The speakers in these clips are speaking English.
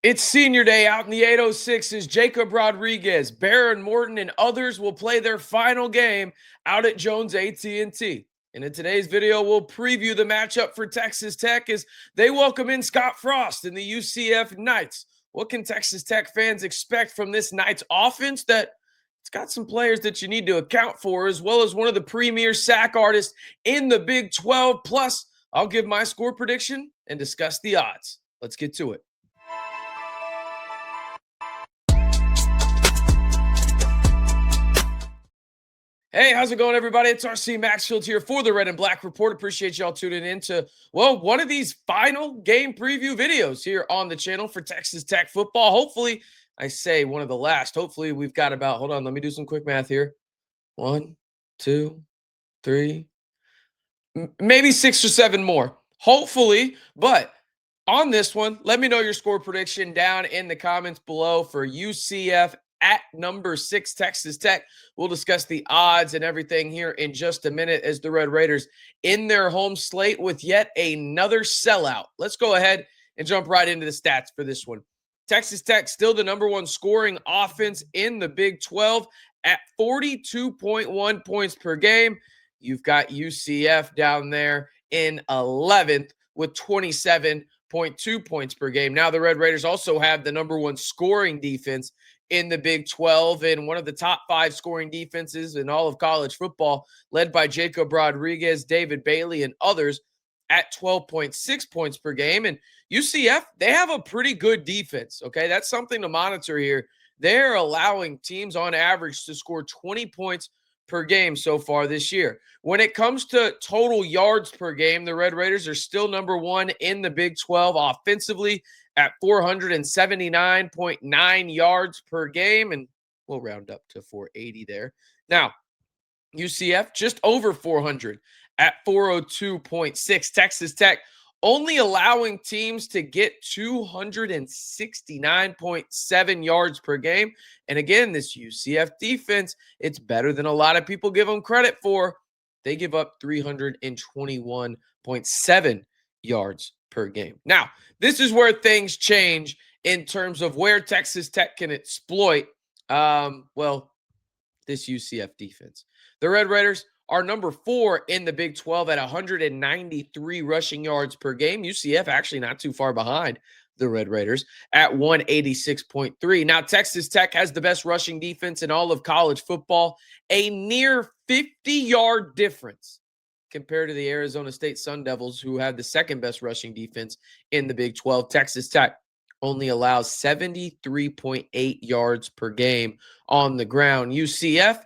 It's senior day out in the 806s. Jacob Rodriguez, Behren Morton, and others will play their final game out at Jones AT&T. And in today's video, we'll preview the matchup for Texas Tech as they welcome in Scott Frost and the UCF Knights. What can Texas Tech fans expect from this Knights offense that it's got some players that you need to account for, as well as one of the premier sack artists in the Big 12. Plus, I'll give my score prediction and discuss the odds. Let's get to it. Hey, how's it going, everybody? It's RC Maxfield here for the Red and Black Report. Appreciate y'all tuning in to, well, one of these final game preview videos here on the channel for Texas Tech football. Hopefully, I say one of the last. Hopefully, we've got about, hold on, let me do some quick math here. 1, 2, 3, maybe 6 or 7 more. Hopefully, but on this one, let me know your score prediction down in the comments below for UCF at number 6 Texas Tech. We'll discuss the odds and everything here in just a minute as the Red Raiders in their home slate with yet another sellout. Let's go ahead and jump right into the stats for this one. Texas Tech still the number 1 scoring offense in the Big 12 at 42.1 points per game. You've got UCF down there in 11th with 27.2 points per game. Now the Red Raiders also have the number 1 scoring defense in the Big 12 and one of the top 5 scoring defenses in all of college football, led by Jacob Rodriguez, David Bailey, and others at 12.6 points per game. And UCF, they have a pretty good defense, okay? That's something to monitor here. They're allowing teams on average to score 20 points per game so far this year. When it comes to total yards per game, the Red Raiders are still number 1 in the Big 12 offensively at 479.9 yards per game, and we'll round up to 480 there. Now, UCF just over 400 at 402.6. Texas Tech only allowing teams to get 269.7 yards per game. And again, this UCF defense, it's better than a lot of people give them credit for. They give up 321.7 yards per game. Now, this is where things change in terms of where Texas Tech can exploit, this UCF defense. The Red Raiders are number 4 in the Big 12 at 193 rushing yards per game. UCF actually not too far behind the Red Raiders at 186.3. Now, Texas Tech has the best rushing defense in all of college football, a near 50-yard difference compared to the Arizona State Sun Devils, who have the second best rushing defense in the Big 12. Texas Tech only allows 73.8 yards per game on the ground. UCF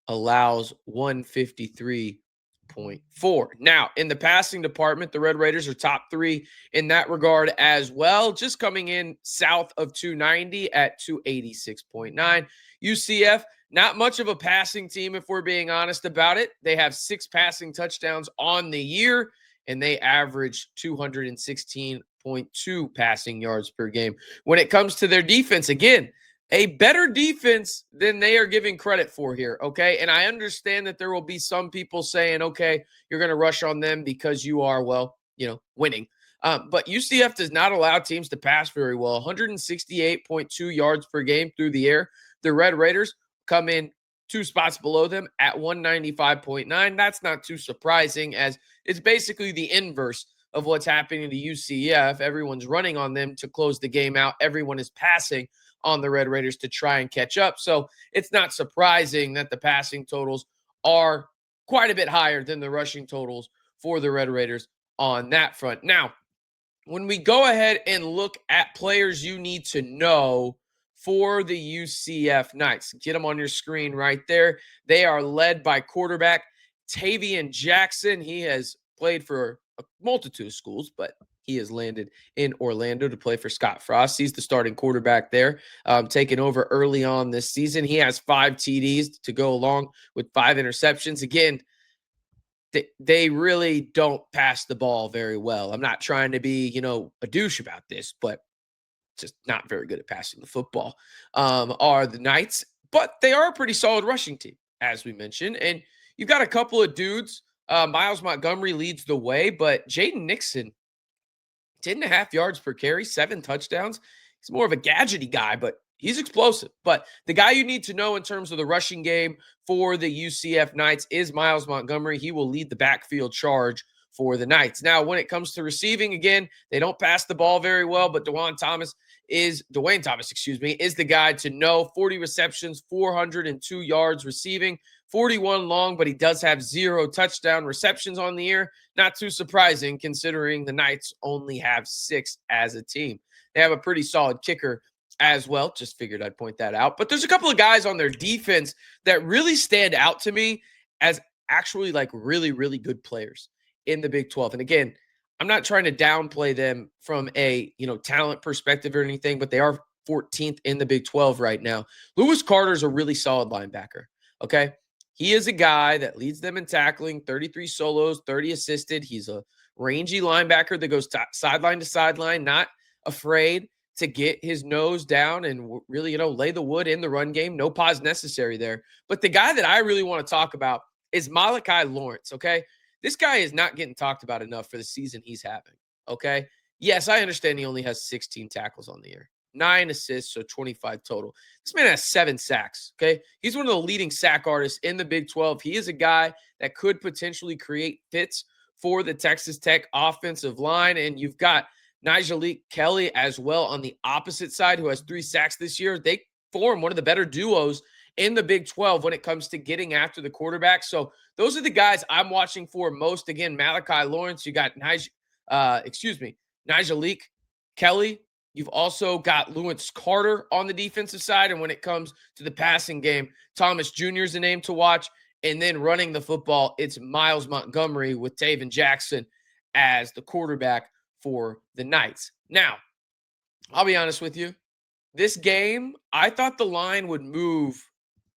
allows 153.4. Now, in the passing department, the Red Raiders are top 3 in that regard as well, just coming in south of 290 at 286.9. UCF, not much of a passing team, if we're being honest about it. They have 6 passing touchdowns on the year, and they average 216.2 passing yards per game. When it comes to their defense, again, a better defense than they are giving credit for here, okay? And I understand that there will be some people saying, okay, you're going to rush on them because you are, winning. But UCF does not allow teams to pass very well. 168.2 yards per game through the air. The Red Raiders come in 2 spots below them at 195.9. That's not too surprising, as it's basically the inverse of what's happening to UCF. Everyone's running on them to close the game out. Everyone is passing on the Red Raiders to try and catch up. So it's not surprising that the passing totals are quite a bit higher than the rushing totals for the Red Raiders on that front. Now, when we go ahead and look at players you need to know for the UCF Knights, get them on your screen right there. They are led by quarterback Tavian Jackson. He has played for a multitude of schools, but he has landed in Orlando to play for Scott Frost. He's the starting quarterback there, taking over early on this season. He has 5 TDs to go along with 5 interceptions. Again, they really don't pass the ball very well. I'm not trying to be, a douche about this, but just not very good at passing the football are the Knights. But they are a pretty solid rushing team, as we mentioned. And you've got a couple of dudes. Miles Montgomery leads the way, but Jaden Nixon, 10.5 yards per carry, 7 touchdowns. He's more of a gadgety guy, but he's explosive. But the guy you need to know in terms of the rushing game for the UCF Knights is Miles Montgomery. He will lead the backfield charge for the Knights. Now, when it comes to receiving, again, they don't pass the ball very well, but Dwayne Thomas, is the guy to know. 40 receptions, 402 yards receiving, 41 long, but he does have 0 touchdown receptions on the year. Not too surprising considering the Knights only have 6 as a team. They have a pretty solid kicker as well. Just figured I'd point that out. But there's a couple of guys on their defense that really stand out to me as actually like really, really good players in the Big 12. And again, I'm not trying to downplay them from a, talent perspective or anything, but they are 14th in the Big 12 right now. Lewis Carter's a really solid linebacker, okay? He is a guy that leads them in tackling, 33 solos, 30 assisted. He's a rangy linebacker that goes sideline to sideline, not afraid to get his nose down and really, lay the wood in the run game. No pause necessary there. But the guy that I really want to talk about is Malachi Lawrence, okay? This guy is not getting talked about enough for the season he's having, okay? Yes, I understand he only has 16 tackles on the year, 9 assists, so 25 total. This man has 7 sacks, okay? He's one of the leading sack artists in the Big 12. He is a guy that could potentially create fits for the Texas Tech offensive line, and you've got Nigel Kelly as well on the opposite side, who has 3 sacks this year. They form one of the better duos in the Big 12 when it comes to getting after the quarterback. So those are the guys I'm watching for most. Again, Malachi Lawrence, you got Nigel Kelly. You've also got Lewis Carter on the defensive side. And when it comes to the passing game, Thomas Jr. is a name to watch. And then running the football, it's Miles Montgomery with Taven Jackson as the quarterback for the Knights. Now, I'll be honest with you. This game, I thought the line would move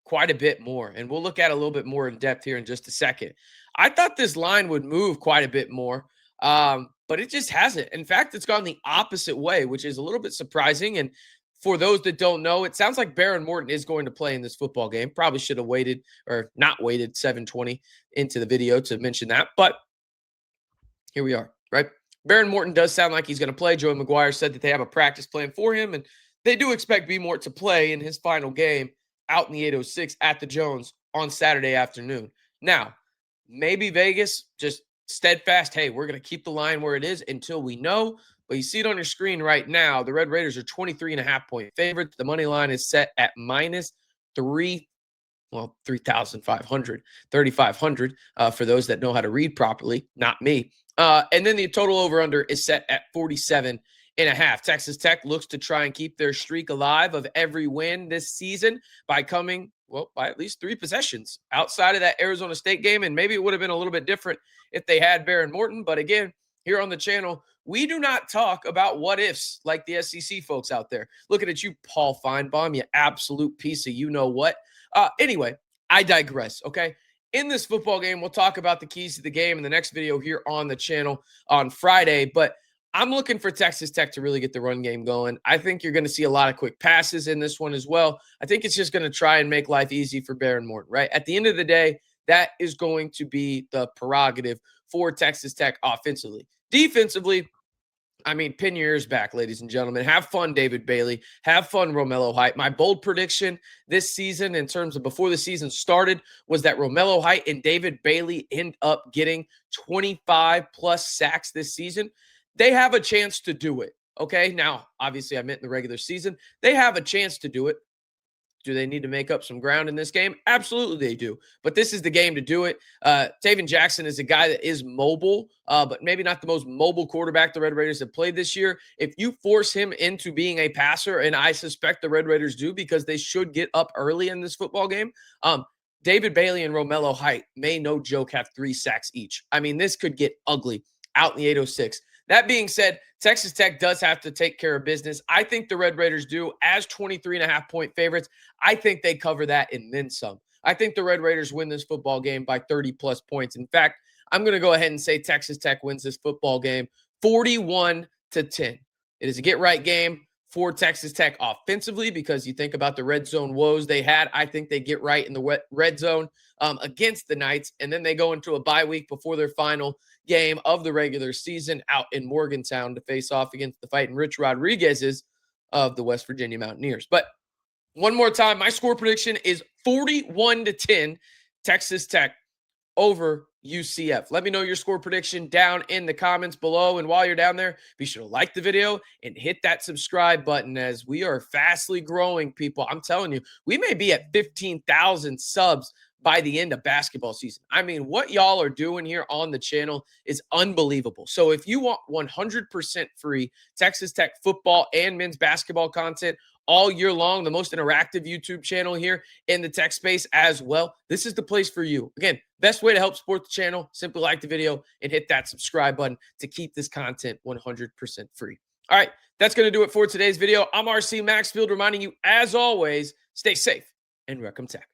quite a bit more. And we'll look at it a little bit more in depth here in just a second. I thought this line would move quite a bit more, but it just hasn't. In fact, it's gone the opposite way, which is a little bit surprising. And for those that don't know, it sounds like Behren Morton is going to play in this football game. Probably should have waited or not waited 7:20 into the video to mention that. But here we are, right? Behren Morton does sound like he's going to play. Joey McGuire said that they have a practice plan for him, and they do expect B. Mort to play in his final game out in the 806 at the Jones on Saturday afternoon. Now, maybe Vegas just steadfast, hey, we're going to keep the line where it is until we know. But you see it on your screen right now. The Red Raiders are 23.5-point favorites. The money line is set at minus 3,500, 3,500 for those that know how to read properly, not me. And then the total over-under is set at 47.5. Texas Tech looks to try and keep their streak alive of every win this season by by at least 3 possessions outside of that Arizona State game. And maybe it would have been a little bit different if they had Behren Morton. But again, here on the channel, we do not talk about what ifs like the SEC folks out there. Looking at you, Paul Feinbaum, you absolute piece of you-know-what. Anyway, I digress, okay? In this football game, we'll talk about the keys to the game in the next video here on the channel on Friday. But I'm looking for Texas Tech to really get the run game going. I think you're going to see a lot of quick passes in this one as well. I think it's just going to try and make life easy for Behren Morton, right? At the end of the day, that is going to be the prerogative for Texas Tech offensively. Defensively, I mean, pin your ears back, ladies and gentlemen. Have fun, David Bailey. Have fun, Romello Height. My bold prediction this season in terms of before the season started was that Romello Height and David Bailey end up getting 25-plus sacks this season. They have a chance to do it, okay? Now, obviously, I meant in the regular season. They have a chance to do it. Do they need to make up some ground in this game? Absolutely they do. But this is the game to do it. Taven Jackson is a guy that is mobile, but maybe not the most mobile quarterback the Red Raiders have played this year. If you force him into being a passer, and I suspect the Red Raiders do because they should get up early in this football game, David Bailey and Romello Height may, no joke, have 3 sacks each. I mean, this could get ugly out in the 806. That being said, Texas Tech does have to take care of business. I think the Red Raiders do as 23.5-point favorites. I think they cover that and then some. I think the Red Raiders win this football game by 30-plus points. In fact, I'm going to go ahead and say Texas Tech wins this football game 41-10. It is a get-right game for Texas Tech offensively because you think about the red zone woes they had. I think they get right in the red zone against the Knights, and then they go into a bye week before their final game of the regular season out in Morgantown to face off against the Fighting Rich Rodriguez's of the West Virginia Mountaineers. But one more time, my score prediction is 41-10 Texas Tech over UCF. Let me know your score prediction down in the comments below. And while you're down there, be sure to like the video and hit that subscribe button as we are fastly growing, people. I'm telling you, we may be at 15,000 subs by the end of basketball season. I mean, what y'all are doing here on the channel is unbelievable. So if you want 100% free Texas Tech football and men's basketball content all year long, the most interactive YouTube channel here in the tech space as well, this is the place for you. Again, best way to help support the channel, simply like the video and hit that subscribe button to keep this content 100% free. All right, that's going to do it for today's video. I'm RC Maxfield reminding you, as always, stay safe and welcome tech.